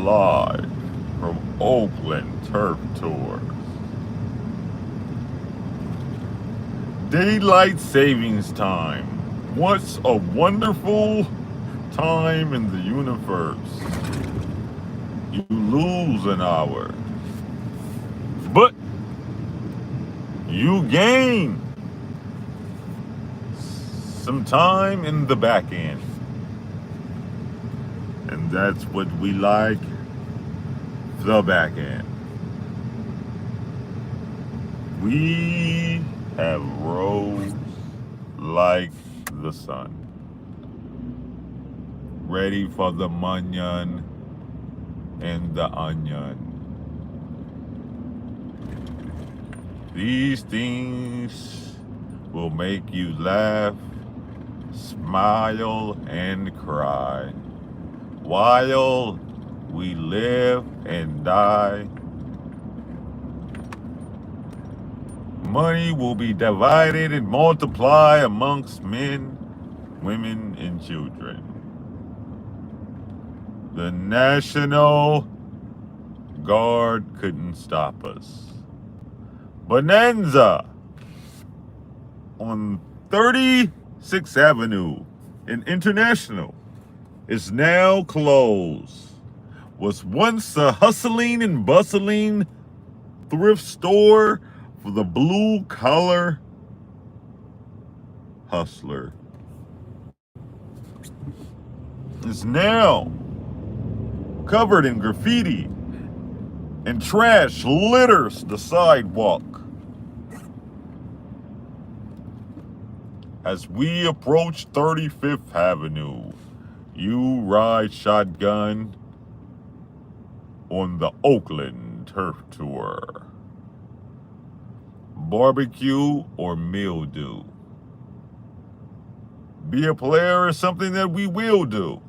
live from Oakland Turf Tours. Daylight savings time. What's a wonderful time in the universe? You lose an hour, but you gain some time in the back end. And that's what we like, the back end. We have rose like the sun, ready for the munyon and the onion. These things will make you laugh, smile, and cry while we live and die. Money will be divided and multiply amongst men, women, and children. The National Guard couldn't stop us. Bonanza on 36th Avenue in International is now closed. Was once a hustling and bustling thrift store for the blue collar hustler. Is now covered in graffiti, and trash litters the sidewalk. As we approach 35th Avenue, you ride shotgun on the Oakland Turf Tour. Barbecue or mildew. Be a player is something that we will do.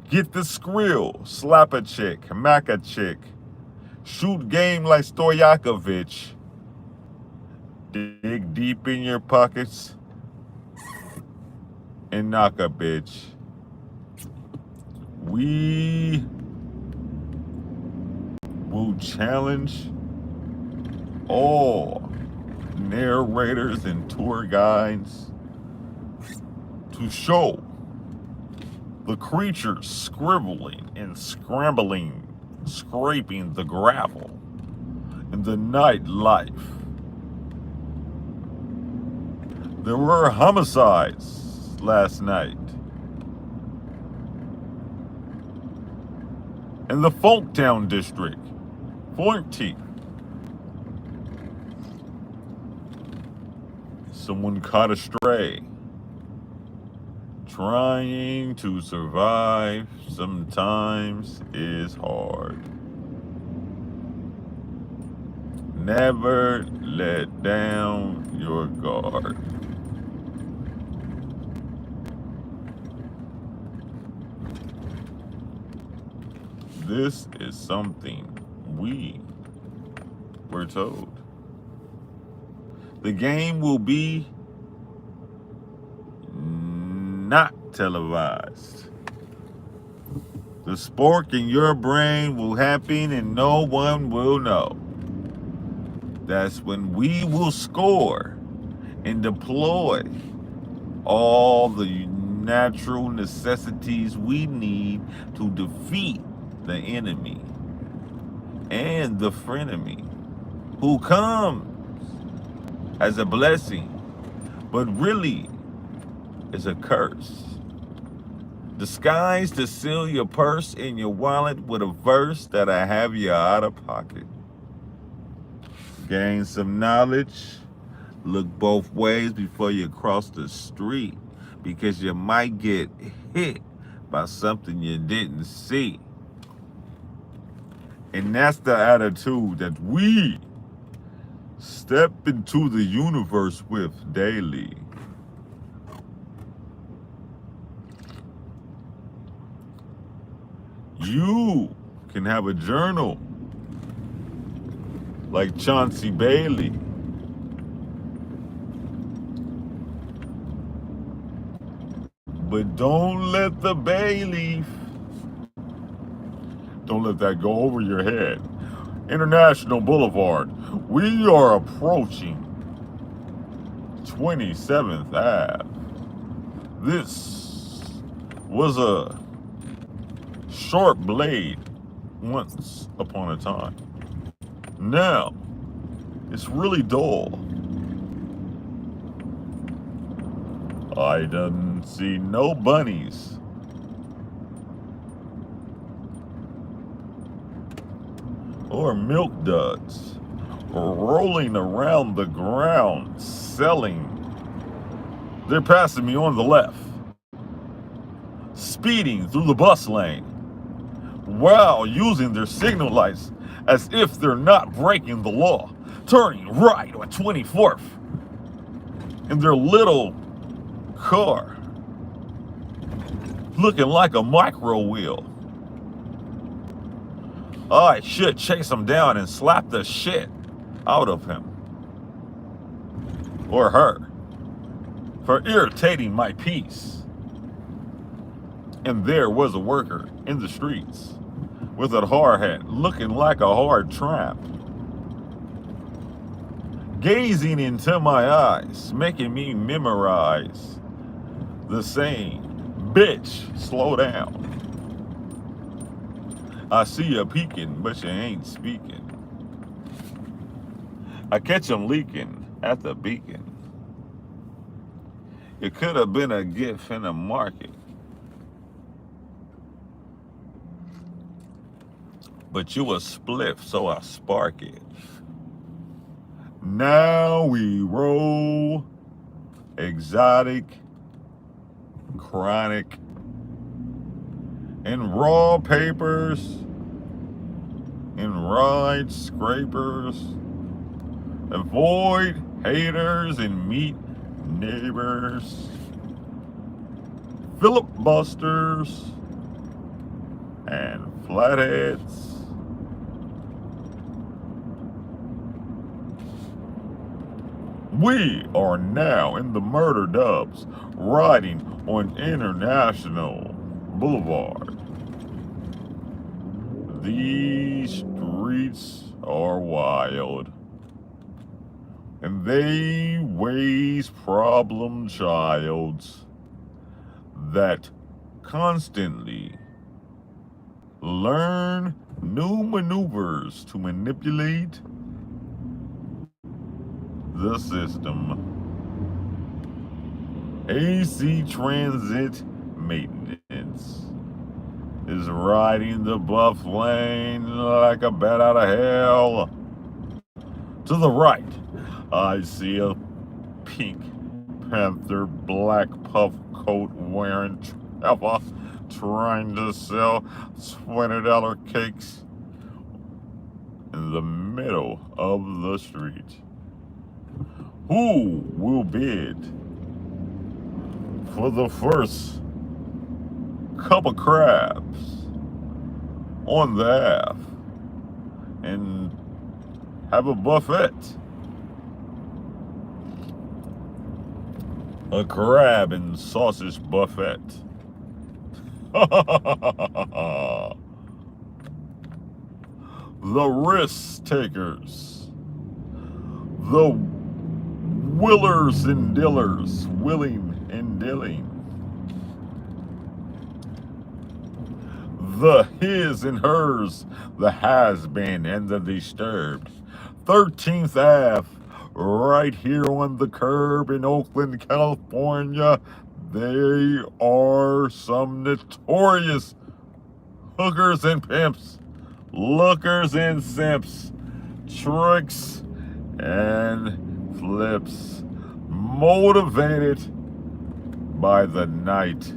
Get the skrill, slap a chick, mack a chick, shoot game like Stojakovic, dig deep in your pockets, and knock a bitch. We will challenge all narrators and tour guides to show the creatures scribbling and scrambling, scraping the gravel in the nightlife. There were homicides last night in the Folketown district, 14th. Someone caught a stray. Trying to survive sometimes is hard. Never let down your guard. This is something we were told. The game will be not televised. The spark in your brain will happen and no one will know. That's when we will score and deploy all the natural necessities we need to defeat the enemy and the frenemy who comes as a blessing, but really is a curse. Disguised to seal your purse and your wallet with a verse that'll have you out of pocket. Gain some knowledge. Look both ways before you cross the street, because you might get hit by something you didn't see. And that's the attitude that we step into the universe with daily. You can have a journal like Chauncey Bailey. But don't let the bay leaf Don't let that go over your head. International Boulevard. We are approaching 27th Ave. This was a sharp blade once upon a time. Now, it's really dull. I didn't see no bunnies. Or milk duds rolling around the ground selling. They're passing me on the left, speeding through the bus lane while using their signal lights as if they're not breaking the law, turning right on 24th in their little car, looking like a micro wheel. I should chase him down and slap the shit out of him or her for irritating my peace. And there was a worker in the streets with a hard hat, looking like a hard tramp, gazing into my eyes, making me memorize the saying, bitch, slow down. I see you peeking, but you ain't speaking. I catch 'em leaking at the beacon. It could have been a gift in the market, but you a spliff, so I spark it. Now we roll exotic, chronic, and raw papers, and ride scrapers. Avoid haters and meet neighbors. Filibusters and flatheads. We are now in the murder dubs, riding on International Boulevard. These streets are wild, and they raise problem childs that constantly learn new maneuvers to manipulate the system. AC Transit Maintenance is riding the buff lane like a bat out of hell. To the right, I see a pink panther black puff coat wearing Trevor trying to sell $20 cakes in the middle of the street. Who will bid for the first cup of crabs on the Ave and have a buffet? A crab and sausage buffet. The risk takers. The willers and dillers, willing and dilling. The his and hers, the has-been and the disturbed. 13th Ave, right here on the curb in Oakland, California. They are some notorious hookers and pimps, lookers and simps, tricks and flips, motivated by the night.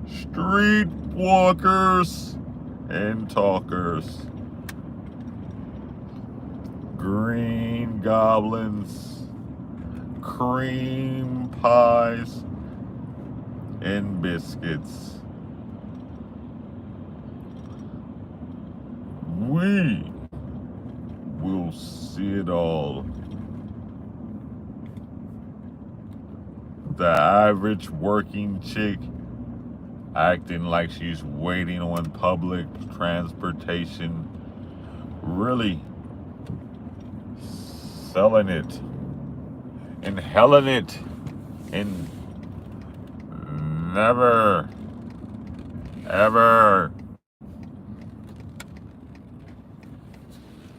Street walkers and talkers. Green goblins, cream pies, and biscuits. We will see it all. The average working chick acting like she's waiting on public transportation, really selling it and helling it, and never, ever.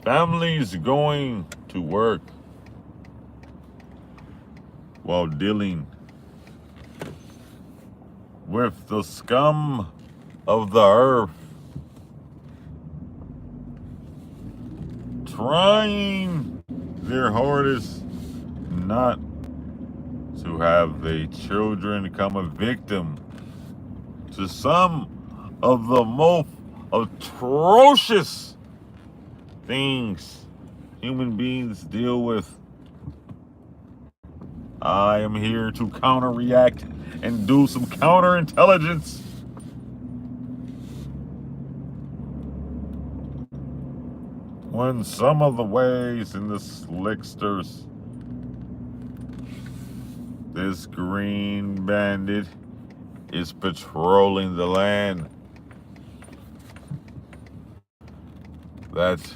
Families going to work while dealing with the scum of the earth, trying their hardest not to have their children become a victim to some of the most atrocious things human beings deal with. I am here to counter-react and do some counterintelligence. When some of the ways in the slicksters, this green bandit is patrolling the land. That's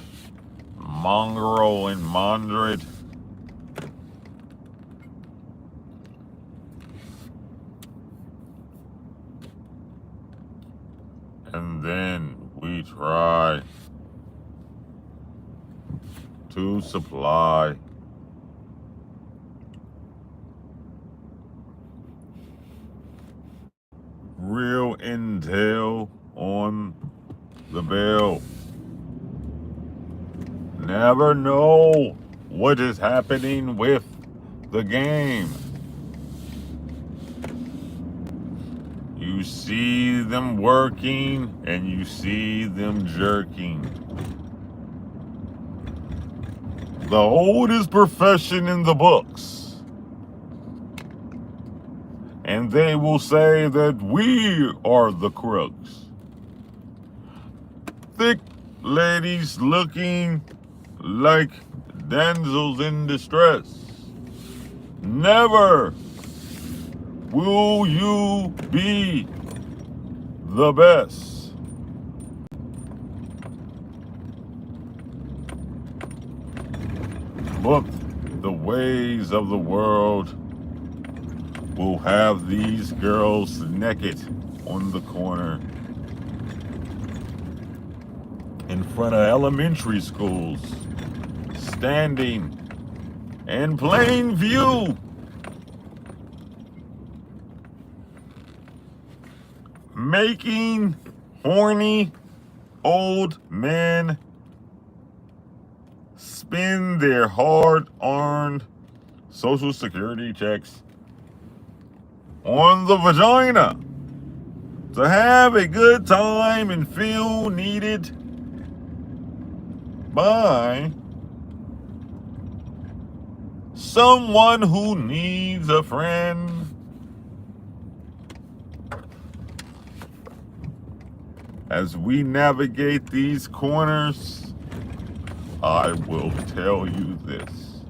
mongrel and Mondred. And then we try to supply real intel on the bill. Never know what is happening with the game. You see them working and you see them jerking. The oldest profession in the books. And they will say that we are the crooks. Thick ladies looking like damsels in distress. Never will you be the best. Look, the ways of the world will have these girls naked on the corner in front of elementary schools, standing in plain view, making horny old men spend their hard-earned Social Security checks on the vagina to have a good time and feel needed by someone who needs a friend. As we navigate these corners, I will tell you this.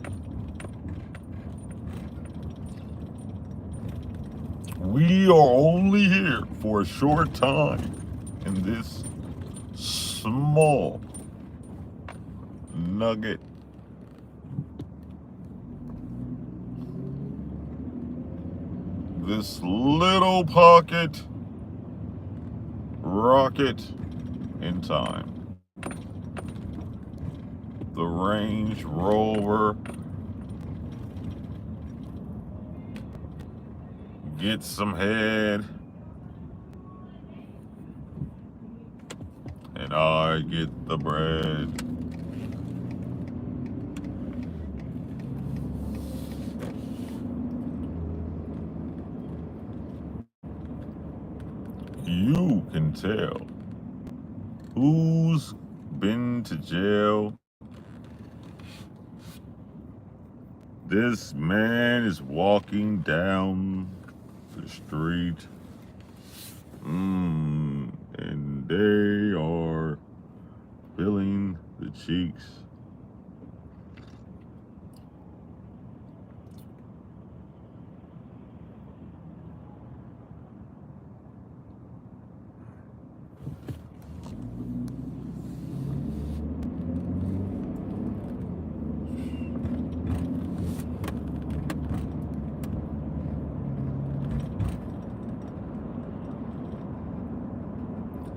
We are only here for a short time in this small nugget. This little pocket rocket in time. The Range Rover gets some head, and I get the bread. You can tell who's been to jail. This man is walking down the street, and they are filling the cheeks.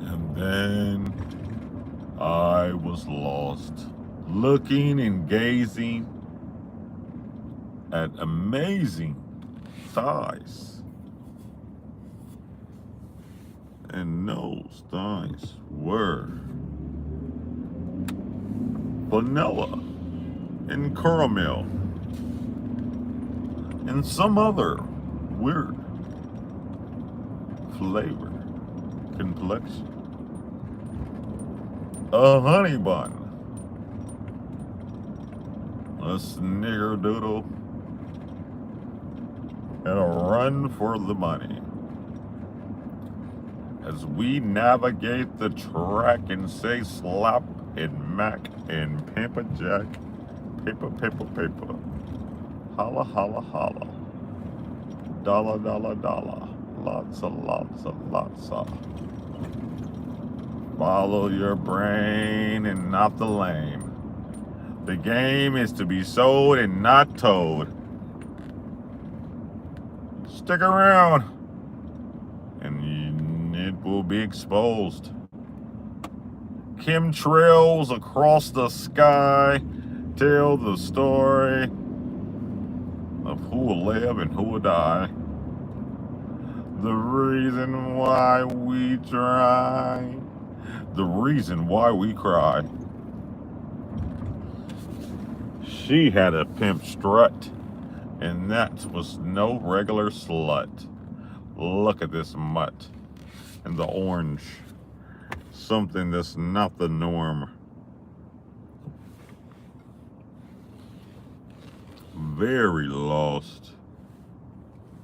And then I was lost, looking and gazing at amazing thighs. And those thighs were vanilla and caramel and some other weird flavor complexion. A honey bun, a snickerdoodle, and a run for the money. As we navigate the track and say slap and mac and pamper jack, paper, paper, paper, holla, holla, holla, dollar, dollar, dollar, lots of, lots of, lots of. Follow your brain and not the lame. The game is to be sold and not told. Stick around and it will be exposed. Chemtrails across the sky tell the story of who will live and who will die. The reason why we try, the reason why we cry. She had a pimp strut, and that was no regular slut. Look at this mutt and the orange. Something that's not the norm. Very lost.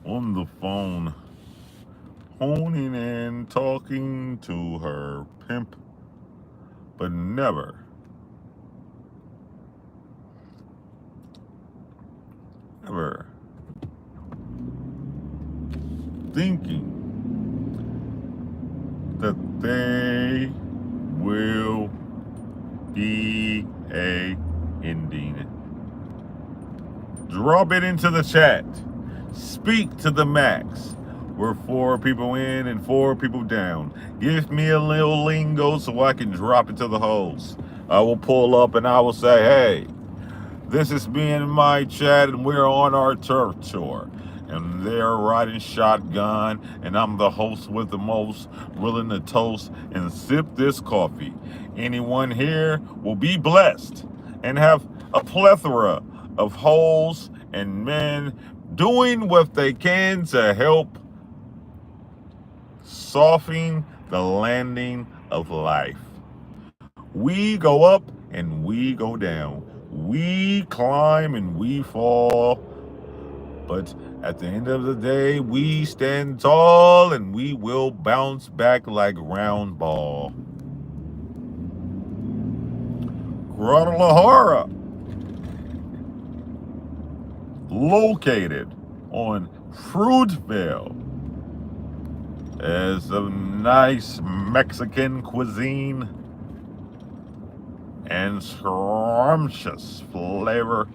On the phone, honing and talking to her pimp, but never ever thinking that they will be a ending. Drop it into the chat. Speak to the max. We're 4 people in and 4 people down. Give me a little lingo so I can drop it to the host. I will pull up and I will say, hey, this is me and my chat and we're on our turf tour. And they're riding shotgun and I'm the host with the most, willing to toast and sip this coffee. Anyone here will be blessed and have a plethora of hoes and men doing what they can to help soften the landing of life. We go up and we go down. We climb and we fall. But at the end of the day, we stand tall and we will bounce back like round ball. Guadalajara, located on Fruitvale, is a nice Mexican cuisine and scrumptious flavor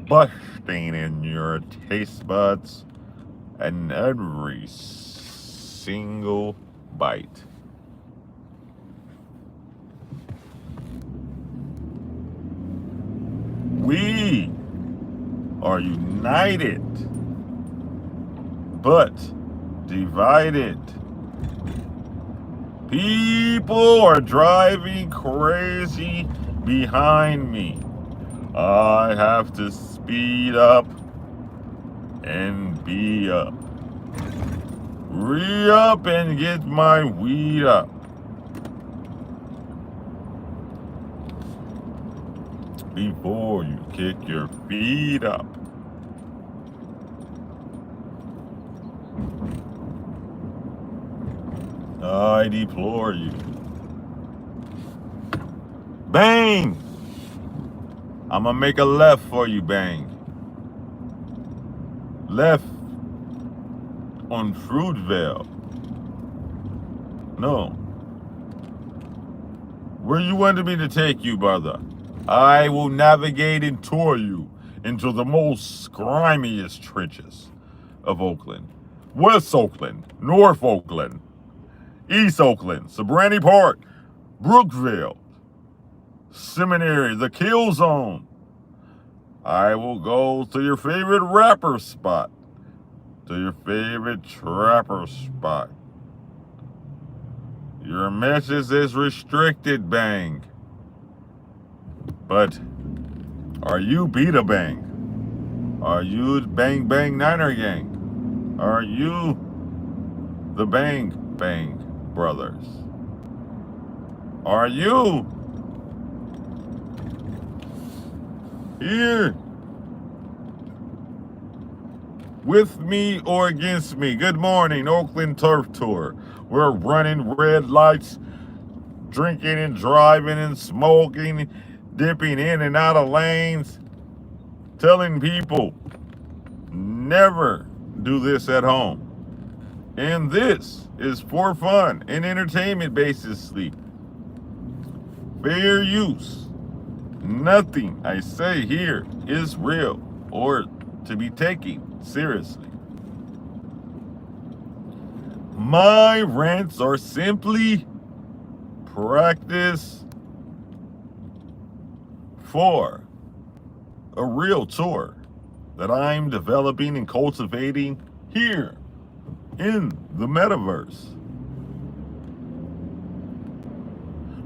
busting in your taste buds and every single bite. We are united, but divided. People are driving crazy behind me. I have to speed up and be up. Re-up and get my weed up. Before you kick your feet up. I deplore you. Bang! I'm gonna make a left for you, bang. Left on Fruitvale. No. Where you wanted me to take you, brother? I will navigate and tour you into the most grimiest trenches of Oakland. West Oakland, North Oakland, East Oakland, Sobrani Park, Brookville, Seminary, the Kill Zone. I will go to your favorite rapper spot, to your favorite trapper spot. Your message is restricted, bang. But are you Beta Bang? Are you Bang Bang Niner Gang? Are you the Bang Bang Brothers? Are you here with me or against me? Good morning, Oakland Turf Tour. We're running red lights, drinking and driving and smoking, dipping in and out of lanes, telling people never do this at home. And this is for fun and entertainment basically. Fair use. Nothing I say here is real or to be taken seriously. My rants are simply practice for a real tour that I'm developing and cultivating here in the metaverse.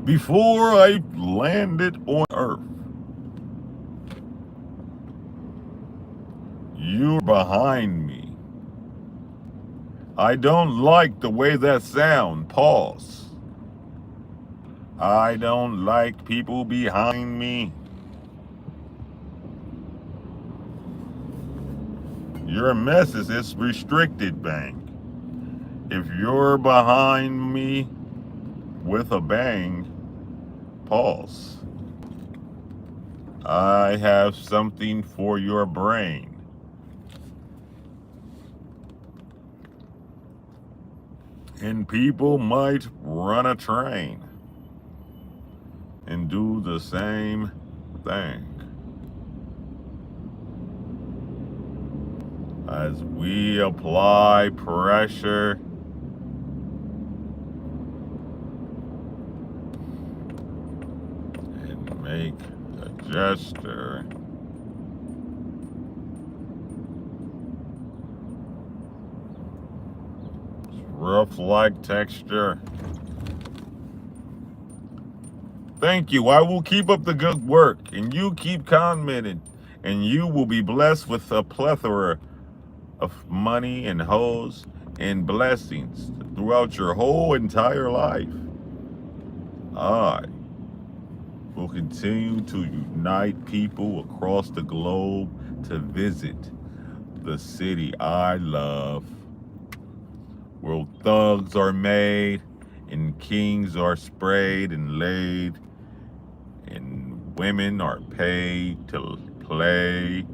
Before I landed on Earth, you're behind me. I don't like the way that sound. Pause. I don't like people behind me. Your message is restricted, bang. If you're behind me with a bang, pause. I have something for your brain. And people might run a train and do the same thing. As we apply pressure and make a gesture, rough like texture. Thank you. I will keep up the good work, and you keep commenting, and you will be blessed with a plethora of money and hoes and blessings throughout your whole entire life. I will continue to unite people across the globe to visit the city I love, where thugs are made and kings are sprayed and laid and women are paid to play.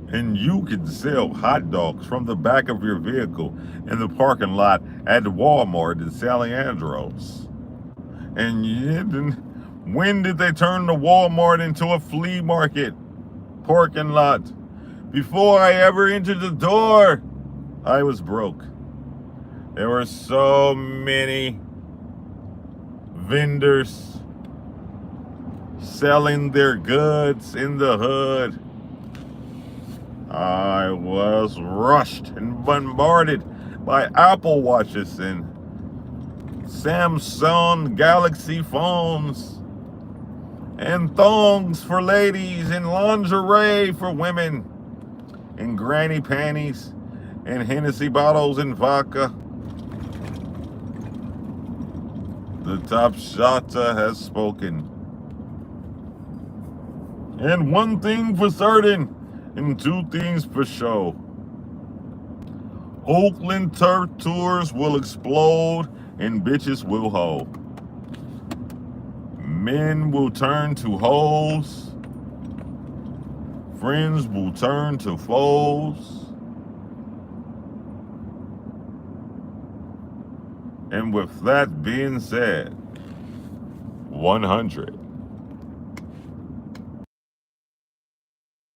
And you can sell hot dogs from the back of your vehicle in the parking lot at Walmart in San Andreas. And when did they turn the Walmart into a flea market parking lot? Before I ever entered the door, I was broke. There were so many vendors selling their goods in the hood. I was rushed and bombarded by Apple Watches and Samsung Galaxy phones and thongs for ladies and lingerie for women and granny panties and Hennessy bottles and vodka. The top shotta has spoken. And one thing for certain, and two things for sure. Oakland Turf Tours will explode and bitches will hoe. Men will turn to hoes. Friends will turn to foes. And with that being said, 100.